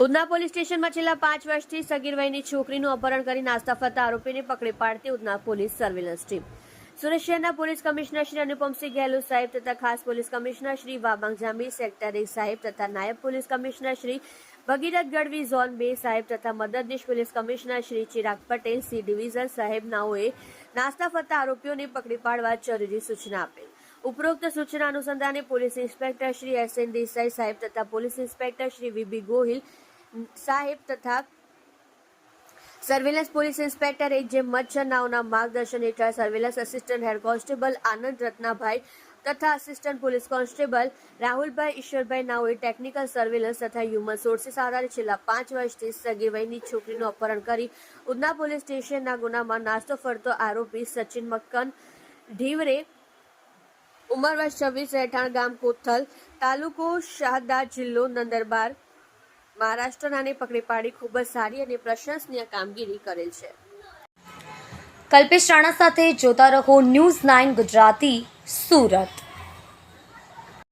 Udhna police સ્ટેશનમાં છેલ્લા 5 વર્ષથી સગીર વયની છોકરીનું અપહરણ કરી નાસ્તા ફરતા આરોપીને પકડી પાડતી Udhna police surveillance team. Surat શહેરના પોલીસ કમિશનર શ્રી અનુપમસિંહ ગેહલોત સાહેબ તથા ખાસ પોલીસ કમિશનર શ્રી વાબાંગ જામી સેક્ટર 1 સાહેબ તથા નાયબ પોલીસ કમિશનર શ્રી ભગીરથ ગઢવી ઝોન 2 સાહેબ તથા મદદનીશ police commissioner Shri Chirag Patel C division સાહેબ નાઓએ નાસ્તા ફરતા આરોપીઓને પકડી પાડવા જરૂરી સૂચના આપેલ. ઉપરોક્ત સૂચના અનુસંધાને પોલીસ ઇન્સ્પેક્ટર શ્રી એસ.એન. દેસાઈ સાહેબ તથા પોલીસ ઇન્સ્પેક્ટર શ્રી વી.બી. ગોહિલ સાહેબ તથા સર્વેલન્સ પોલીસ ઇન્સ્પેક્ટર એક મચ્છર નાઓના માર્ગદર્શન હેઠળ સર્વેલન્સ આસિસ્ટન્ટ હેડ કોન્સ્ટેબલ આનંદ રત્નાભાઈ તથા આસિસ્ટન્ટ પોલીસ કોન્સ્ટેબલ રાહુલભાઈ ઈશ્વરભાઈ નાઓએ ટેકનિકલ સર્વેલન્સ તથા હ્યુમન સોર્સિસ આધારે છેલ્લા 5 વર્ષથી સગીર વયની છોકરીનું અપહરણ કરી ઉધના પોલીસ સ્ટેશનના ગુનામાં નાસ્તો ફરતો આરોપી સચિન મક્કન ઢીવરે ઉંમર વર્ષ 26 રહેઠાણ ગામ કોથલ તાલુકો શાહદાદ જિલ્લો નંદરબાર મહારાષ્ટ્રનાને પકડી પાડી ખૂબ જ સારી અને પ્રશંસનીય કામગીરી કરેલ છે. કલ્પેશ રાણા સાથે જોતા રહો ન્યૂઝ 9 ગુજરાતી, સુરત.